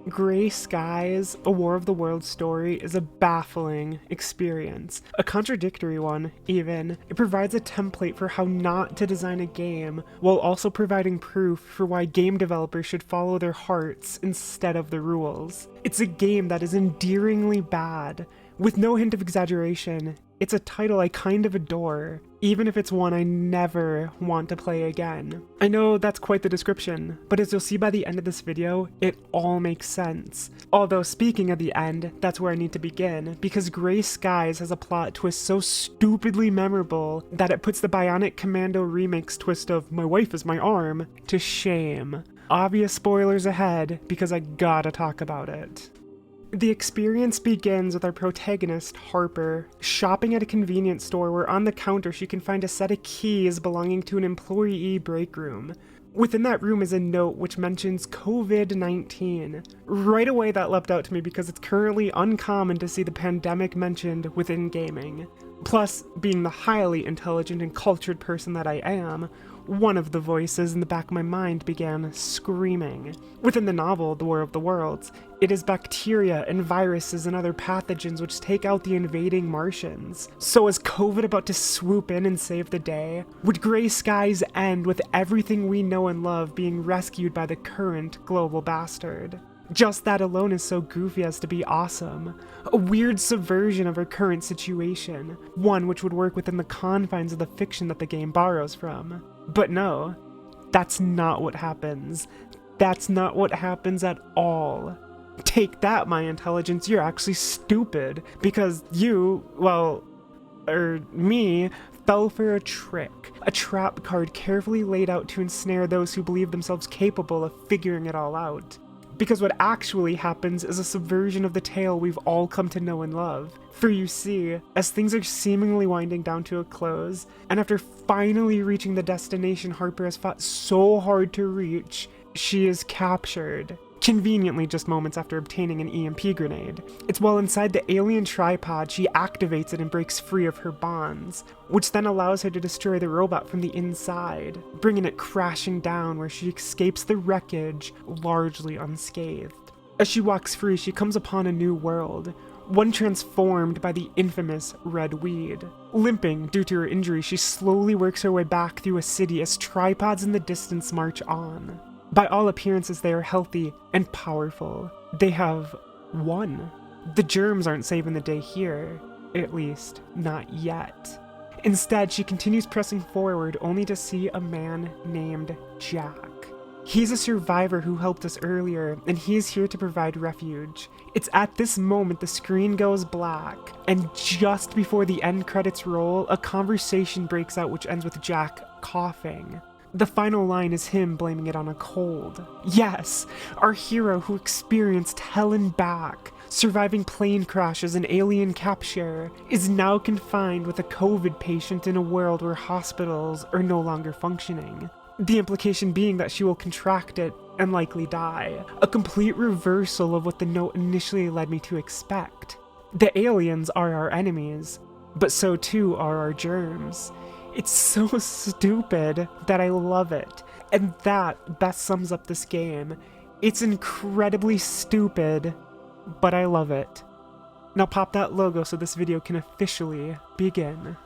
Gray Skies, A War of the Worlds story is a baffling experience. A contradictory one, even. It provides a template for how not to design a game, while also providing proof for why game developers should follow their hearts instead of the rules. It's a game that is endearingly bad. With no hint of exaggeration, it's a title I kind of adore, even if it's one I never want to play again. I know that's quite the description, but as you'll see by the end of this video, it all makes sense. Although speaking of the end, that's where I need to begin, because Gray Skies has a plot twist so stupidly memorable that it puts the Bionic Commando remake's twist of "my wife is my arm" to shame. Obvious spoilers ahead, because I gotta talk about it. The experience begins with our protagonist, Harper, shopping at a convenience store where on the counter she can find a set of keys belonging to an employee break room. Within that room is a note which mentions COVID-19. Right away that leapt out to me because it's currently uncommon to see the pandemic mentioned within gaming. Plus, being the highly intelligent and cultured person that I am, one of the voices in the back of my mind began screaming. Within the novel, The War of the Worlds, it is bacteria and viruses and other pathogens which take out the invading Martians. So is COVID about to swoop in and save the day? Would Gray Skies end with everything we know and love being rescued by the current global bastard? Just that alone is so goofy as to be awesome. A weird subversion of our current situation, one which would work within the confines of the fiction that the game borrows from. But no, that's not what happens. That's not what happens at all. Take that, my intelligence, you're actually stupid, because you, me, fell for a trick, a trap card carefully laid out to ensnare those who believe themselves capable of figuring it all out. Because what actually happens is a subversion of the tale we've all come to know and love. For you see, as things are seemingly winding down to a close, and after finally reaching the destination Harper has fought so hard to reach, she is captured. Conveniently just moments after obtaining an EMP grenade. It's while inside the alien tripod she activates it and breaks free of her bonds, which then allows her to destroy the robot from the inside, bringing it crashing down where she escapes the wreckage largely unscathed. As she walks free, she comes upon a new world, one transformed by the infamous red weed. Limping due to her injury, she slowly works her way back through a city as tripods in the distance march on. By all appearances, they are healthy and powerful. They have won. The germs aren't saving the day here, at least not yet. Instead, she continues pressing forward only to see a man named Jack. He's a survivor who helped us earlier, and he is here to provide refuge. It's at this moment the screen goes black, and just before the end credits roll, a conversation breaks out which ends with Jack coughing. The final line is him blaming it on a cold. Yes, our hero who experienced hell and back, surviving plane crashes and alien capture, is now confined with a COVID patient in a world where hospitals are no longer functioning. The implication being that she will contract it and likely die. A complete reversal of what the note initially led me to expect. The aliens are our enemies, but so too are our germs. It's so stupid that I love it, and that best sums up this game. It's incredibly stupid, but I love it. Now pop that logo so this video can officially begin.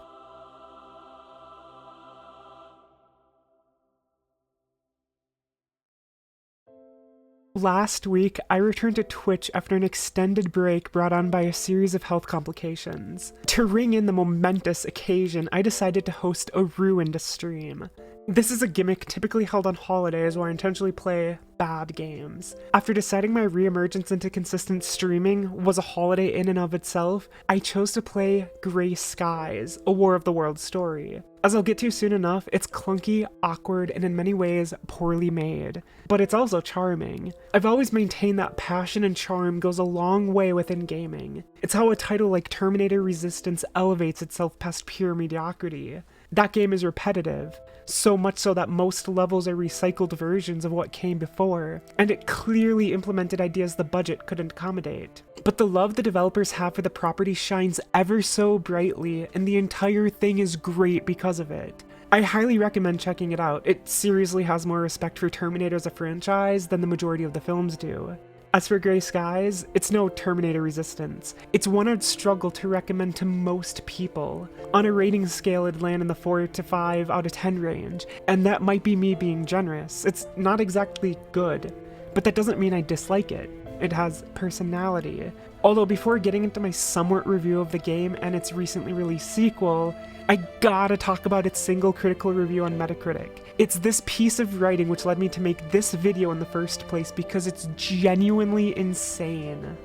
Last week, I returned to Twitch after an extended break brought on by a series of health complications. To ring in the momentous occasion, I decided to host a Ruined stream. This is a gimmick typically held on holidays where I intentionally play bad games. After deciding my reemergence into consistent streaming was a holiday in and of itself, I chose to play Gray Skies, A War of the Worlds story. As I'll get to soon enough, it's clunky, awkward, and in many ways poorly made, but it's also charming. I've always maintained that passion and charm goes a long way within gaming. It's how a title like Terminator Resistance elevates itself past pure mediocrity. That game is repetitive, so much so that most levels are recycled versions of what came before, and it clearly implemented ideas the budget couldn't accommodate. But the love the developers have for the property shines ever so brightly, and the entire thing is great because of it. I highly recommend checking it out. It seriously has more respect for Terminator as a franchise than the majority of the films do. As for Gray Skies, it's no Terminator Resistance. It's one I'd struggle to recommend to most people. On a rating scale, it'd land in the 4 to 5 out of 10 range, and that might be me being generous. It's not exactly good, but that doesn't mean I dislike it. It has personality. Although before getting into my somewhat review of the game and its recently released sequel, I gotta talk about its single critical review on Metacritic. It's this piece of writing which led me to make this video in the first place because it's genuinely insane.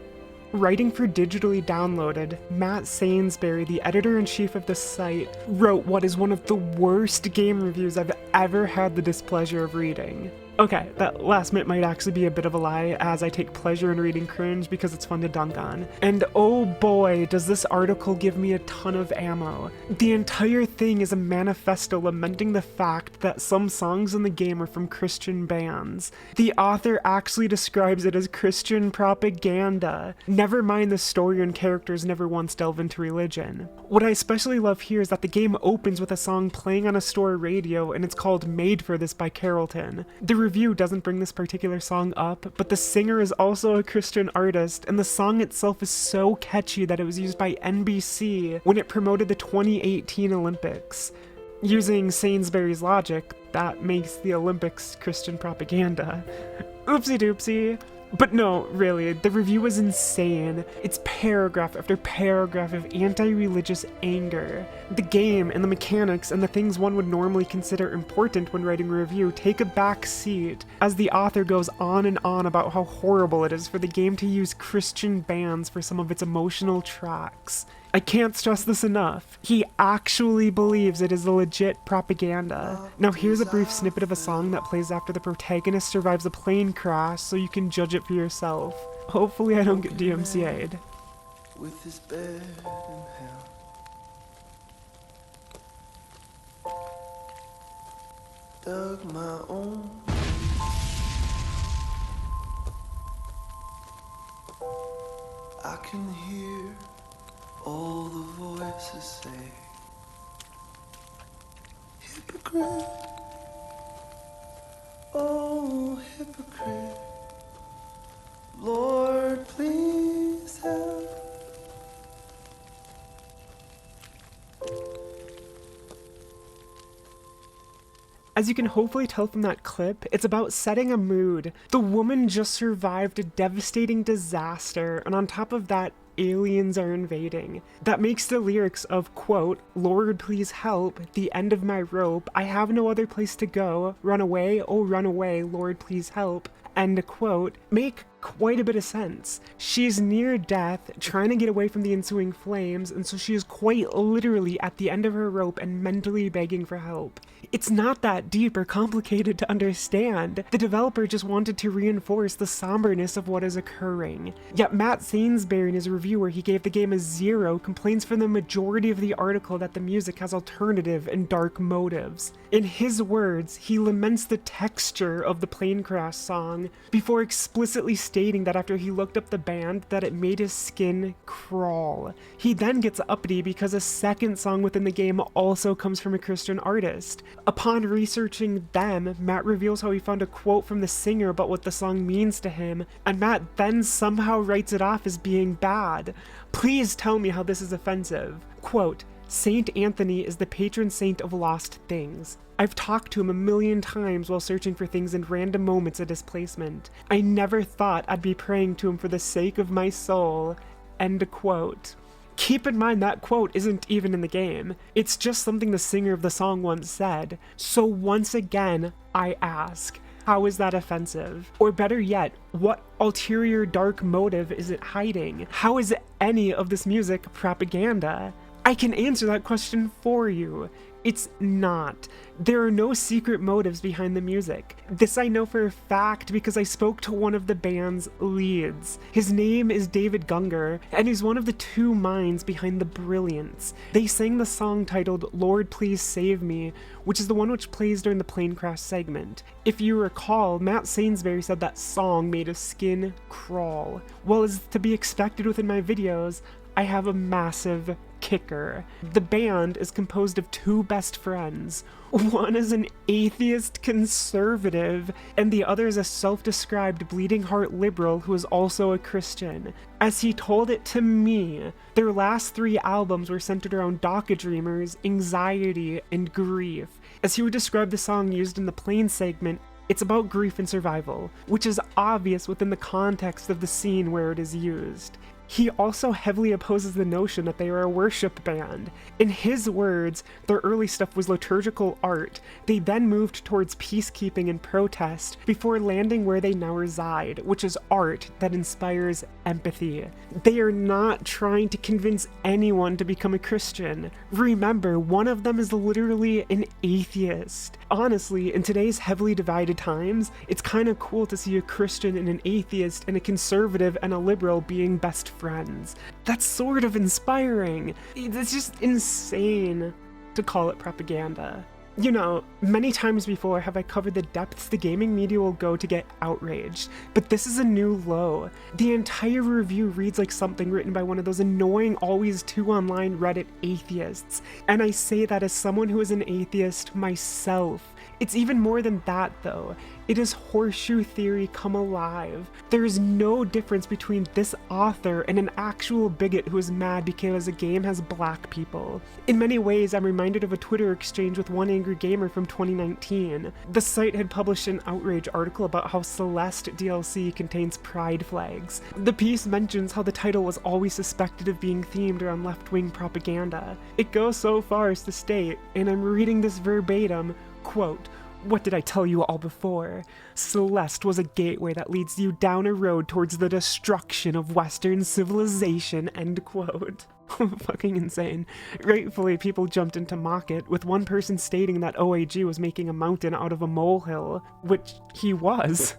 Writing for Digitally Downloaded, Matt Sainsbury, the editor-in-chief of the site, wrote what is one of the worst game reviews I've ever had the displeasure of reading. Okay, that last bit might actually be a bit of a lie, as I take pleasure in reading cringe because it's fun to dunk on. And oh boy, does this article give me a ton of ammo. The entire thing is a manifesto lamenting the fact that some songs in the game are from Christian bands. The author actually describes it as Christian propaganda. Never mind the story and characters never once delve into religion. What I especially love here is that the game opens with a song playing on a store radio, and it's called Made for This by Carrollton. The review doesn't bring this particular song up, but the singer is also a Christian artist, and the song itself is so catchy that it was used by NBC when it promoted the 2018 Olympics. Using Sainsbury's logic, that makes the Olympics Christian propaganda. Oopsie doopsie. But no, really, the review was insane. It's paragraph after paragraph of anti-religious anger. The game and the mechanics and the things one would normally consider important when writing a review take a back seat, as the author goes on and on about how horrible it is for the game to use Christian bands for some of its emotional tracks. I can't stress this enough. He actually believes it is a legit propaganda. Now here's a brief snippet of a song that plays after the protagonist survives a plane crash so you can judge it for yourself. Hopefully I don't get DMCA'd. With his bed in hell, dug my own. I can hear all the voices say, hypocrite, oh hypocrite, Lord please help. As you can hopefully tell from that clip, it's about setting a mood. The woman just survived a devastating disaster, and on top of that, aliens are invading. That makes the lyrics of, quote, Lord please help, the end of my rope, I have no other place to go, run away, oh run away, Lord please help, end quote, make quite a bit of sense. She's near death, trying to get away from the ensuing flames, and so she is quite literally at the end of her rope and mentally begging for help. It's not that deep or complicated to understand. The developer just wanted to reinforce the somberness of what is occurring. Yet Matt Sainsbury, in his review where he gave the game a 0, complains for the majority of the article that the music has alternative and dark motives. In his words, he laments the texture of the plane crash song, before explicitly stating that after he looked up the band that it made his skin crawl. He then gets uppity because a second song within the game also comes from a Christian artist. Upon researching them, Matt reveals how he found a quote from the singer about what the song means to him, and Matt then somehow writes it off as being bad. Please tell me how this is offensive. Quote, Saint Anthony is the patron saint of lost things. I've talked to him a million times while searching for things in random moments of displacement. I never thought I'd be praying to him for the sake of my soul. End quote. Keep in mind that quote isn't even in the game. It's just something the singer of the song once said. So once again, I ask, how is that offensive? Or better yet, what ulterior dark motive is it hiding? How is any of this music propaganda? I can answer that question for you. It's not. There are no secret motives behind the music. This I know for a fact because I spoke to one of the band's leads. His name is David Gunger, and he's one of the 2 minds behind The Brilliance. They sang the song titled Lord Please Save Me, which is the one which plays during the plane crash segment. If you recall, Matt Sainsbury said that song made his skin crawl. Well, as to be expected within my videos, I have a massive kicker. The band is composed of two best friends. One is an atheist conservative, and the other is a self-described bleeding heart liberal who is also a Christian. As he told it to me, their last 3 albums were centered around DACA dreamers, anxiety, and grief. As he would describe the song used in the Plane segment, it's about grief and survival, which is obvious within the context of the scene where it is used. He also heavily opposes the notion that they are a worship band. In his words, their early stuff was liturgical art. They then moved towards peacekeeping and protest before landing where they now reside, which is art that inspires empathy. They are not trying to convince anyone to become a Christian. Remember, one of them is literally an atheist. Honestly, in today's heavily divided times, it's kind of cool to see a Christian and an atheist and a conservative and a liberal being best friends. That's sort of inspiring. It's just insane to call it propaganda. You know, many times before have I covered the depths the gaming media will go to get outraged, but this is a new low. The entire review reads like something written by one of those annoying always too online Reddit atheists, and I say that as someone who is an atheist myself. It's even more than that though. It is horseshoe theory come alive. There is no difference between this author and an actual bigot who is mad because a game has black people. In many ways, I'm reminded of a Twitter exchange with one angry gamer from 2019. The site had published an outrage article about how Celeste DLC contains pride flags. The piece mentions how the title was always suspected of being themed around left-wing propaganda. It goes so far as to state, and I'm reading this verbatim, quote, "What did I tell you all before? Celeste was a gateway that leads you down a road towards the destruction of Western civilization," end quote. Fucking insane. Rightfully, people jumped in to mock it, with one person stating that OAG was making a mountain out of a molehill, which he was.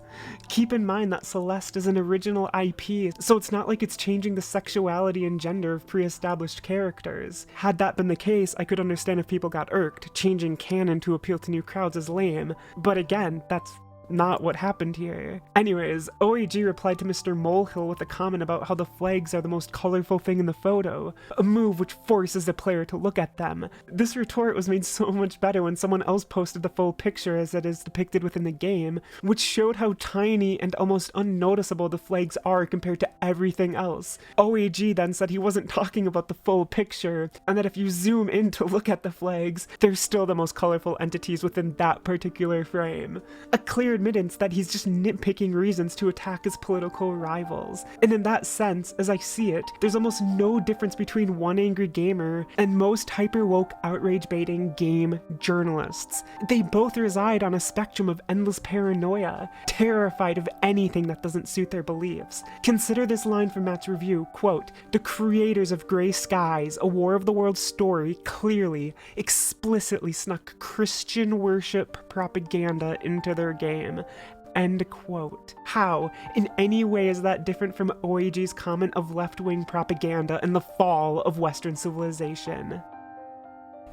Keep in mind that Celeste is an original IP, so it's not like it's changing the sexuality and gender of pre-established characters. Had that been the case, I could understand if people got irked. Changing canon to appeal to new crowds is lame, but again, that's not what happened here. Anyways, OAG replied to Mr. Molehill with a comment about how the flags are the most colorful thing in the photo, a move which forces the player to look at them. This retort was made so much better when someone else posted the full picture as it is depicted within the game, which showed how tiny and almost unnoticeable the flags are compared to everything else. OAG then said he wasn't talking about the full picture, and that if you zoom in to look at the flags, they're still the most colorful entities within that particular frame. A clear admittance that he's just nitpicking reasons to attack his political rivals. And in that sense, as I see it, there's almost no difference between one angry gamer and most hyper-woke outrage-baiting game journalists. They both reside on a spectrum of endless paranoia, terrified of anything that doesn't suit their beliefs. Consider this line from Matt's review, quote, "The creators of Grey Skies, a War of the Worlds story, clearly, explicitly snuck Christian worship propaganda into their game." End quote. How, in any way, is that different from OAG's comment of left-wing propaganda and the fall of Western civilization?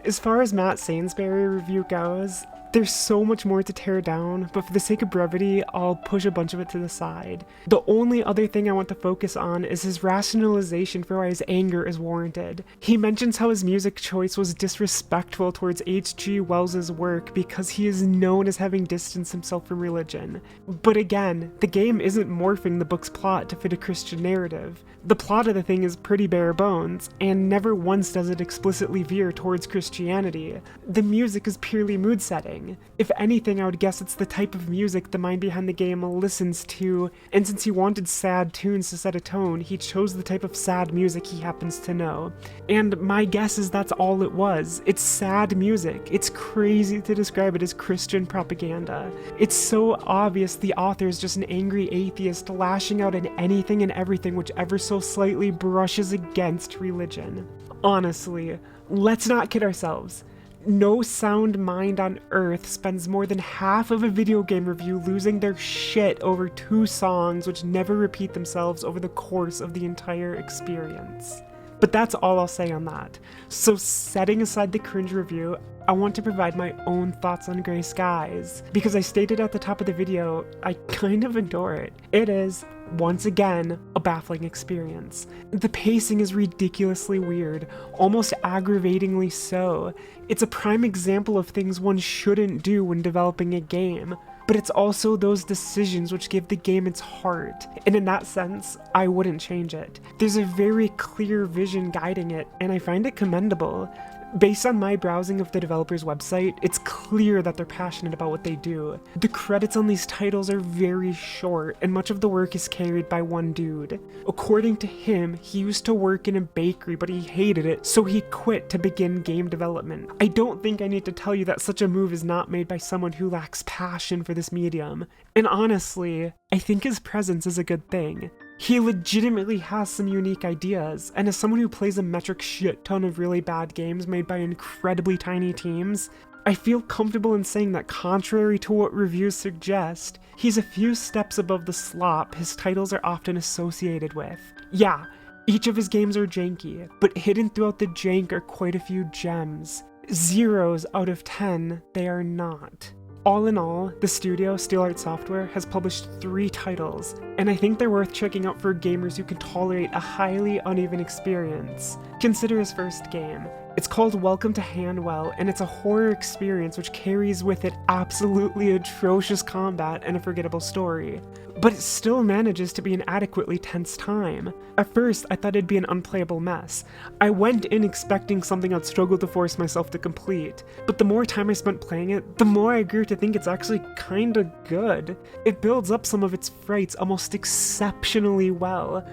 As far as Matt Sainsbury review goes, there's so much more to tear down, but for the sake of brevity, I'll push a bunch of it to the side. The only other thing I want to focus on is his rationalization for why his anger is warranted. He mentions how his music choice was disrespectful towards H.G. Wells's work because he is known as having distanced himself from religion. But again, the game isn't morphing the book's plot to fit a Christian narrative. The plot of the thing is pretty bare bones, and never once does it explicitly veer towards Christianity. The music is purely mood setting. If anything, I would guess it's the type of music the mind behind the game listens to, and since he wanted sad tunes to set a tone, he chose the type of sad music he happens to know. And my guess is that's all it was. It's sad music. It's crazy to describe it as Christian propaganda. It's so obvious the author is just an angry atheist lashing out at anything and everything which ever so slightly brushes against religion. Honestly, let's not kid ourselves. No sound mind on earth spends more than half of a video game review losing their shit over 2 songs which never repeat themselves over the course of the entire experience. But that's all I'll say on that. So setting aside the cringe review, I want to provide my own thoughts on Grey Skies, because I stated at the top of the video, I kind of adore it. It is, Once again, a baffling experience. The pacing is ridiculously weird, almost aggravatingly so. It's a prime example of things one shouldn't do when developing a game, but it's also those decisions which give the game its heart, and in that sense, I wouldn't change it. There's a very clear vision guiding it, and I find it commendable. Based on my browsing of the developer's website, it's clear that they're passionate about what they do. The credits on these titles are very short, and much of the work is carried by one dude. According to him, he used to work in a bakery, but he hated it, so he quit to begin game development. I don't think I need to tell you that such a move is not made by someone who lacks passion for this medium. And honestly, I think his presence is a good thing. He legitimately has some unique ideas, and as someone who plays a metric shit ton of really bad games made by incredibly tiny teams, I feel comfortable in saying that contrary to what reviews suggest, he's a few steps above the slop his titles are often associated with. Yeah, each of his games are janky, but hidden throughout the jank are quite a few gems. 0s out of 10, they are not. All in all, the studio, Steel Art Software, has published 3 titles, and I think they're worth checking out for gamers who can tolerate a highly uneven experience. Consider his first game. It's called Welcome to Handwell, and it's a horror experience which carries with it absolutely atrocious combat and a forgettable story. But it still manages to be an adequately tense time. At first, I thought it'd be an unplayable mess. I went in expecting something I'd struggle to force myself to complete, but the more time I spent playing it, the more I grew to think it's actually kinda good. It builds up some of its frights almost exceptionally well,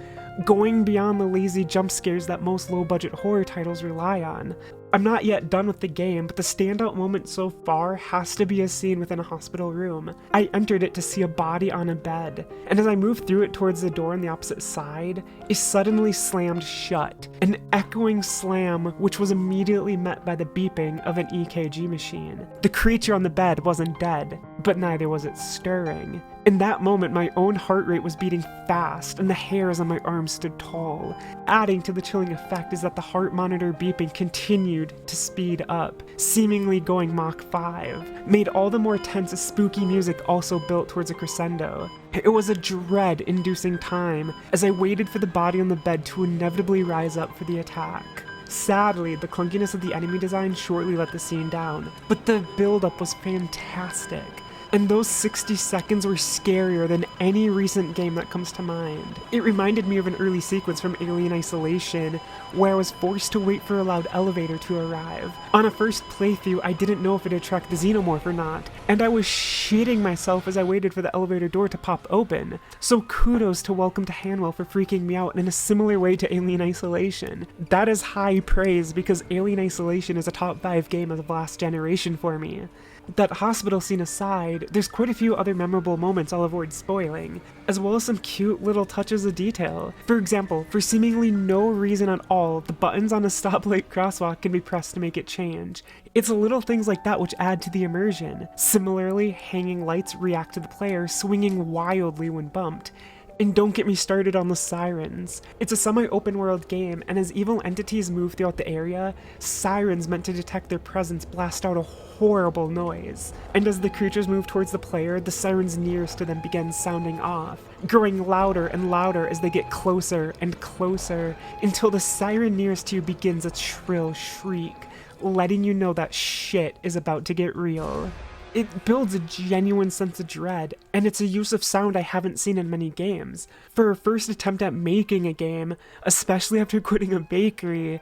going beyond the lazy jump scares that most low-budget horror titles rely on. I'm not yet done with the game, but the standout moment so far has to be a scene within a hospital room. I entered it to see a body on a bed, and as I moved through it towards the door on the opposite side, it suddenly slammed shut, an echoing slam which was immediately met by the beeping of an EKG machine. The creature on the bed wasn't dead, but neither was it stirring. In that moment, my own heart rate was beating fast, and the hairs on my arms stood tall. Adding to the chilling effect is that the heart monitor beeping continued to speed up, seemingly going Mach 5, made all the more tense as spooky music also built towards a crescendo. It was a dread-inducing time, as I waited for the body on the bed to inevitably rise up for the attack. Sadly, the clunkiness of the enemy design shortly let the scene down, but the build-up was fantastic. And those 60 seconds were scarier than any recent game that comes to mind. It reminded me of an early sequence from Alien Isolation, where I was forced to wait for a loud elevator to arrive. On a first playthrough, I didn't know if it attracted the xenomorph or not, and I was shitting myself as I waited for the elevator door to pop open. So kudos to Welcome to Handwell for freaking me out in a similar way to Alien Isolation. That is high praise because Alien Isolation is a top 5 game of the last generation for me. That hospital scene aside, there's quite a few other memorable moments I'll avoid spoiling, as well as some cute little touches of detail. For example, for seemingly no reason at all, the buttons on a stoplight crosswalk can be pressed to make it change. It's little things like that which add to the immersion. Similarly, hanging lights react to the player swinging wildly when bumped. And don't get me started on the sirens. It's a semi-open world game, and as evil entities move throughout the area, sirens meant to detect their presence blast out a horrible noise. And as the creatures move towards the player, the sirens nearest to them begin sounding off, growing louder and louder as they get closer and closer, until the siren nearest to you begins a shrill shriek, letting you know that shit is about to get real. It builds a genuine sense of dread, and it's a use of sound I haven't seen in many games. For a first attempt at making a game, especially after quitting a bakery,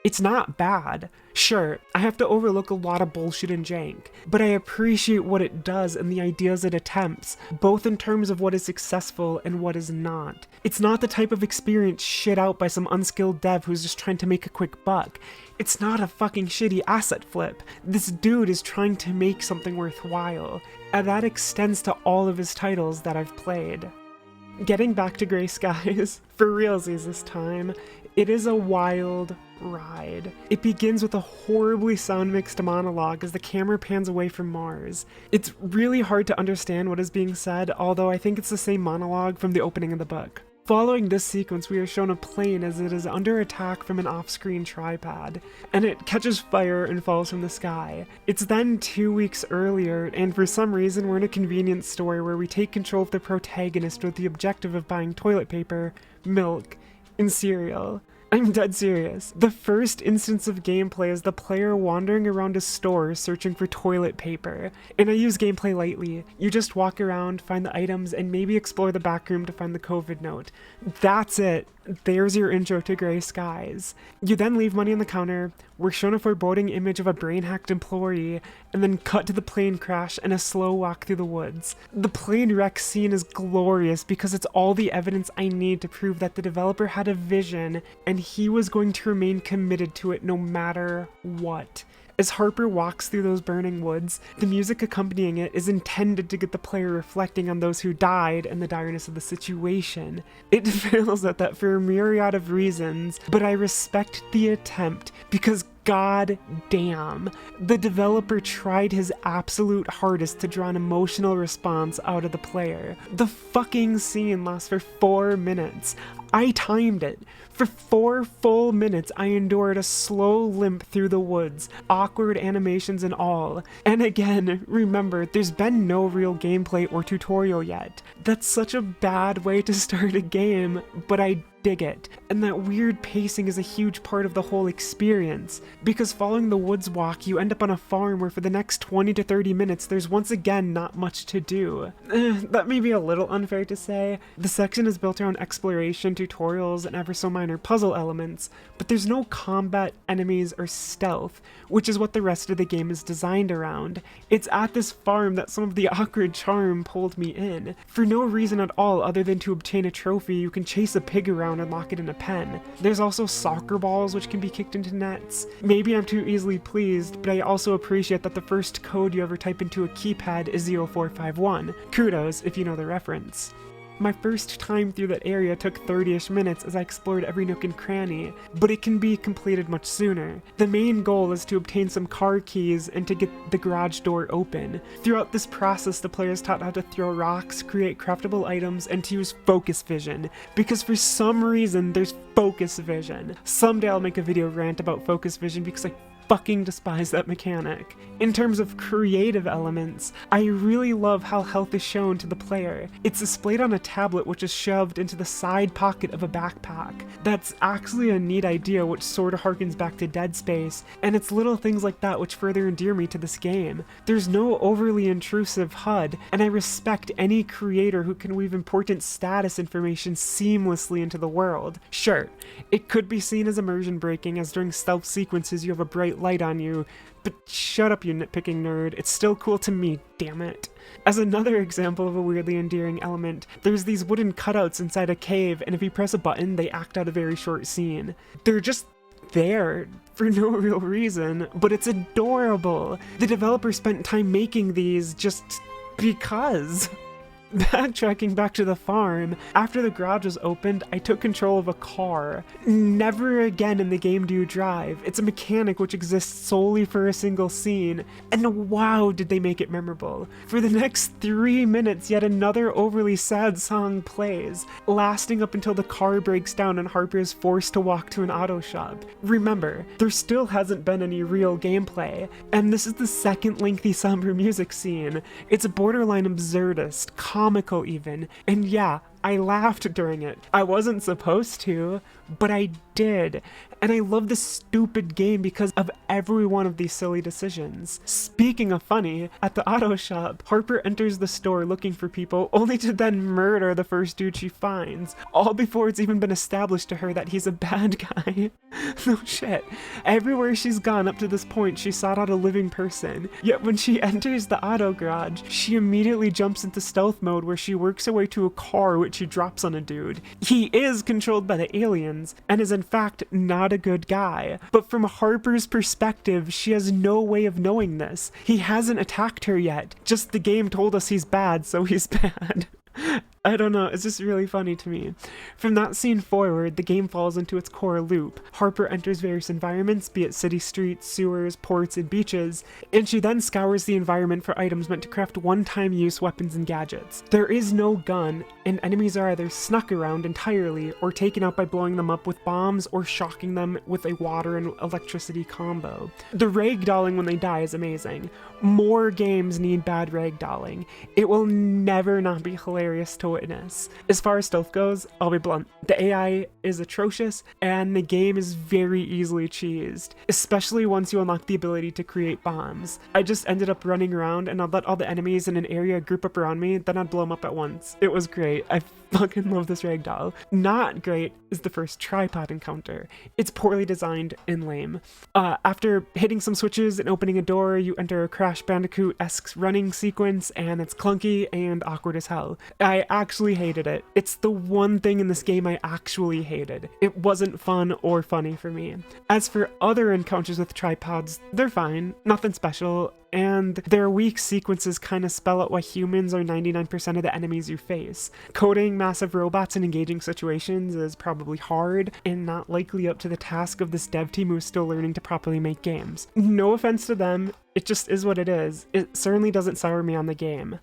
it's not bad. Sure, I have to overlook a lot of bullshit and jank, but I appreciate what it does and the ideas it attempts, both in terms of what is successful and what is not. It's not the type of experience shit out by some unskilled dev who's just trying to make a quick buck. It's not a fucking shitty asset flip. This dude is trying to make something worthwhile, and that extends to all of his titles that I've played. Getting back to Grey Skies, for realsies this time, it is a wild ride. It begins with a horribly sound-mixed monologue as the camera pans away from Mars. It's really hard to understand what is being said, although I think it's the same monologue from the opening of the book. Following this sequence, we are shown a plane as it is under attack from an off-screen tripod, and it catches fire and falls from the sky. It's then 2 weeks earlier, and for some reason we're in a convenience store where we take control of the protagonist with the objective of buying toilet paper, milk, and cereal. I'm dead serious. The first instance of gameplay is the player wandering around a store searching for toilet paper. And I use gameplay lightly. You just walk around, find the items, and maybe explore the back room to find the COVID note. That's it. There's your intro to Gray Skies. You then leave money on the counter, we're shown a foreboding image of a brain-hacked employee, and then cut to the plane crash and a slow walk through the woods. The plane wreck scene is glorious because it's all the evidence I need to prove that the developer had a vision and he was going to remain committed to it no matter what. As Harper walks through those burning woods, the music accompanying it is intended to get the player reflecting on those who died and the direness of the situation. It fails at that for a myriad of reasons, but I respect the attempt because god damn, the developer tried his absolute hardest to draw an emotional response out of the player. The fucking scene lasts for 4 minutes. I timed it. For 4 full minutes, I endured a slow limp through the woods, awkward animations and all. And again, remember, there's been no real gameplay or tutorial yet. That's such a bad way to start a game, but I dig it. And that weird pacing is a huge part of the whole experience, because following the woods walk, you end up on a farm where for the next 20 to 30 minutes, there's once again not much to do. That may be a little unfair to say. The section is built around exploration, tutorials, and ever so minor puzzle elements, but there's no combat, enemies, or stealth, which is what the rest of the game is designed around. It's at this farm that some of the awkward charm pulled me in. For no reason at all other than to obtain a trophy, you can chase a pig around and lock it in a pen. There's also soccer balls which can be kicked into nets. Maybe I'm too easily pleased, but I also appreciate that the first code you ever type into a keypad is 0451. Kudos if you know the reference. My first time through that area took 30-ish minutes as I explored every nook and cranny, but it can be completed much sooner. The main goal is to obtain some car keys and to get the garage door open. Throughout this process, the player is taught how to throw rocks, create craftable items, and to use focus vision, because for some reason there's focus vision. Someday I'll make a video rant about focus vision because I fucking despise that mechanic. In terms of creative elements, I really love how health is shown to the player. It's displayed on a tablet which is shoved into the side pocket of a backpack. That's actually a neat idea which sort of harkens back to Dead Space, and it's little things like that which further endear me to this game. There's no overly intrusive HUD, and I respect any creator who can weave important status information seamlessly into the world. Sure, it could be seen as immersion breaking, as during stealth sequences you have a bright light on you, but shut up, you nitpicking nerd. It's still cool to me, damn it. As another example of a weirdly endearing element, there's these wooden cutouts inside a cave, and if you press a button, they act out a very short scene. They're just there for no real reason, but it's adorable. The developer spent time making these just because. Backtracking back to the farm, after the garage was opened, I took control of a car. Never again in the game do you drive. It's a mechanic which exists solely for a single scene, and wow did they make it memorable. For the next 3 minutes, yet another overly sad song plays, lasting up until the car breaks down and Harper is forced to walk to an auto shop. Remember, there still hasn't been any real gameplay, and this is the second lengthy somber music scene. It's borderline absurdist, comical even, and yeah, I laughed during it. I wasn't supposed to, but I did. And I love this stupid game because of every one of these silly decisions. Speaking of funny, at the auto shop, Harper enters the store looking for people, only to then murder the first dude she finds, all before it's even been established to her that he's a bad guy. No shit. Everywhere she's gone up to this point, she sought out a living person. Yet when she enters the auto garage, she immediately jumps into stealth mode where she works her way to a car which she drops on a dude. He is controlled by the aliens, and is in fact not a good guy. But from Harper's perspective, she has no way of knowing this. He hasn't attacked her yet. Just the game told us he's bad, so he's bad. I don't know, it's just really funny to me. From that scene forward, the game falls into its core loop. Harper enters various environments, be it city streets, sewers, ports, and beaches, and she then scours the environment for items meant to craft one-time use weapons and gadgets. There is no gun, and enemies are either snuck around entirely or taken out by blowing them up with bombs or shocking them with a water and electricity combo. The ragdolling when they die is amazing. More games need bad ragdolling. It will never not be hilarious to witness. As far as stealth goes, I'll be blunt. The AI is atrocious, and the game is very easily cheesed, especially once you unlock the ability to create bombs. I just ended up running around and I'd let all the enemies in an area group up around me, then I'd blow them up at once. It was great. I fucking love this ragdoll. Not great is the first tripod encounter. It's poorly designed and lame. After hitting some switches and opening a door, you enter a Crash Bandicoot-esque running sequence, and it's clunky and awkward as hell. I actually hated it. It's the one thing in this game I actually hated. It wasn't fun or funny for me. As for other encounters with tripods, they're fine, nothing special, and their weak sequences kind of spell out why humans are 99% of the enemies you face. Coding massive robots in engaging situations is probably hard and not likely up to the task of this dev team who is still learning to properly make games. No offense to them, it just is what it is. It certainly doesn't sour me on the game.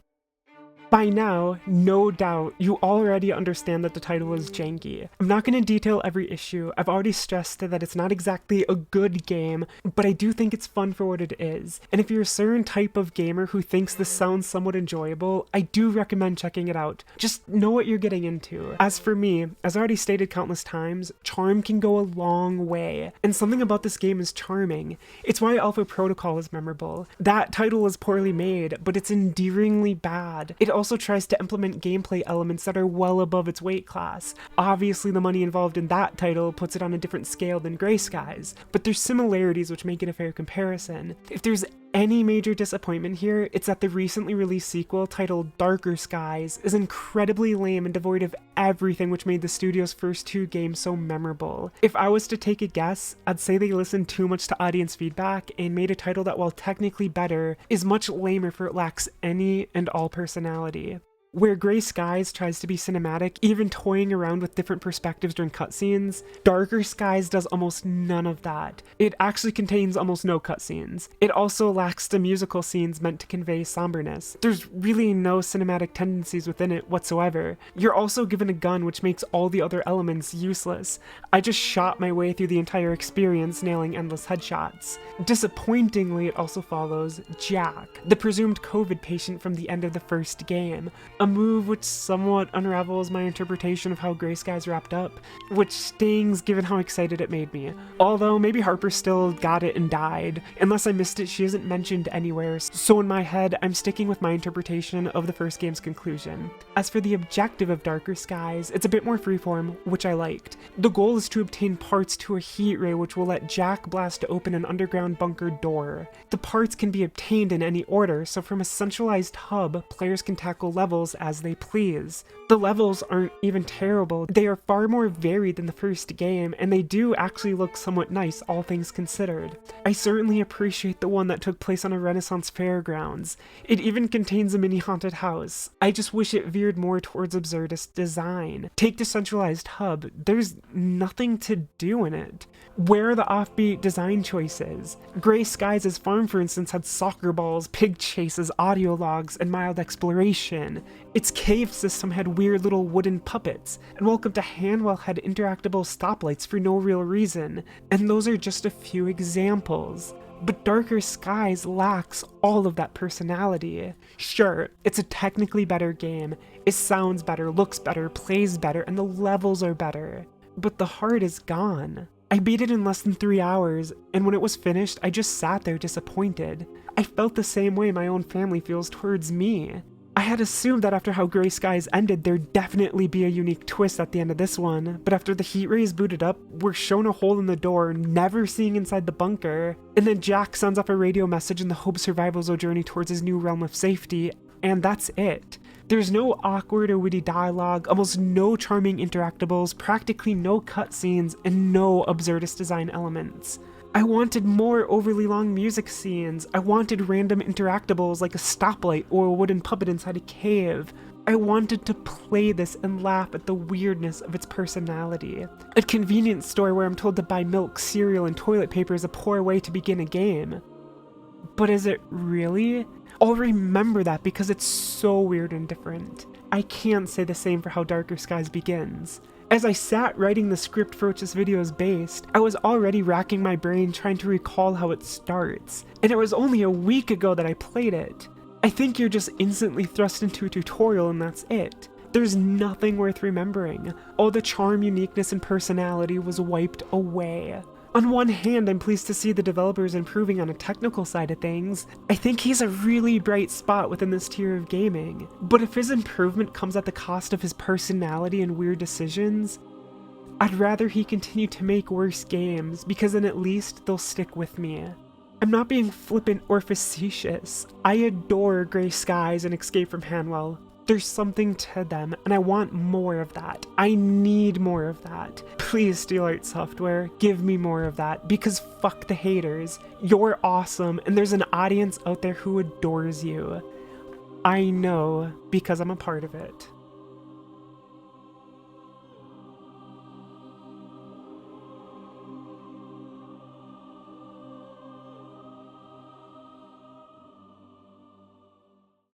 By now, no doubt, you already understand that the title is janky. I'm not going to detail every issue. I've already stressed that it's not exactly a good game, but I do think it's fun for what it is. And if you're a certain type of gamer who thinks this sounds somewhat enjoyable, I do recommend checking it out. Just know what you're getting into. As for me, as already stated countless times, charm can go a long way. And something about this game is charming. It's why Alpha Protocol is memorable. That title is poorly made, but it's endearingly bad. It also tries to implement gameplay elements that are well above its weight class. Obviously, the money involved in that title puts it on a different scale than Gray Skies, but there's similarities which make it a fair comparison. If there's any major disappointment here, it's that the recently released sequel titled Darker Skies is incredibly lame and devoid of everything which made the studio's first two games so memorable. If I was to take a guess, I'd say they listened too much to audience feedback and made a title that, while technically better, is much lamer for it lacks any and all personality. Where Gray Skies tries to be cinematic, even toying around with different perspectives during cutscenes, Darker Skies does almost none of that. It actually contains almost no cutscenes. It also lacks the musical scenes meant to convey somberness. There's really no cinematic tendencies within it whatsoever. You're also given a gun which makes all the other elements useless. I just shot my way through the entire experience, nailing endless headshots. Disappointingly, it also follows Jack, the presumed COVID patient from the end of the first game. A move which somewhat unravels my interpretation of how Gray Skies wrapped up, which stings given how excited it made me. Although maybe Harper still got it and died. Unless I missed it, she isn't mentioned anywhere, so in my head, I'm sticking with my interpretation of the first game's conclusion. As for the objective of Darker Skies, it's a bit more freeform, which I liked. The goal is to obtain parts to a heat ray which will let Jack blast open an underground bunker door. The parts can be obtained in any order, so from a centralized hub, players can tackle levels as they please. The levels aren't even terrible, they are far more varied than the first game, and they do actually look somewhat nice, all things considered. I certainly appreciate the one that took place on a Renaissance fairgrounds. It even contains a mini haunted house. I just wish it veered more towards absurdist design. Take the centralized hub, there's nothing to do in it. Where are the offbeat design choices? Gray Skies' farm, for instance, had soccer balls, pig chases, audio logs, and mild exploration. Its cave system had weird little wooden puppets, and Welcome to Hanwell had interactable stoplights for no real reason, and those are just a few examples. But Darker Skies lacks all of that personality. Sure, it's a technically better game, it sounds better, looks better, plays better, and the levels are better, but the heart is gone. I beat it in less than 3 hours, and when it was finished, I just sat there disappointed. I felt the same way my own family feels towards me. I had assumed that after how Gray Skies ended, there'd definitely be a unique twist at the end of this one, but after the heat rays booted up, we're shown a hole in the door, never seeing inside the bunker, and then Jack sends off a radio message in the hope survival's a journey towards his new realm of safety, and that's it. There's no awkward or witty dialogue, almost no charming interactables, practically no cutscenes, and no absurdist design elements. I wanted more overly long music scenes. I wanted random interactables like a stoplight or a wooden puppet inside a cave. I wanted to play this and laugh at the weirdness of its personality. A convenience store where I'm told to buy milk, cereal, and toilet paper is a poor way to begin a game. But is it really? I'll remember that because it's so weird and different. I can't say the same for how Darker Skies begins. As I sat writing the script for which this video is based, I was already racking my brain trying to recall how it starts, and it was only a week ago that I played it. I think you're just instantly thrust into a tutorial and that's it. There's nothing worth remembering. All the charm, uniqueness, and personality was wiped away. On one hand, I'm pleased to see the developers improving on a technical side of things. I think he's a really bright spot within this tier of gaming. But if his improvement comes at the cost of his personality and weird decisions, I'd rather he continue to make worse games, because then at least they'll stick with me. I'm not being flippant or facetious. I adore Gray Skies and Escape from Hanwell. There's something to them, and I want more of that. I need more of that. Please, Steel Art Software, give me more of that, because fuck the haters. You're awesome, and there's an audience out there who adores you. I know, because I'm a part of it.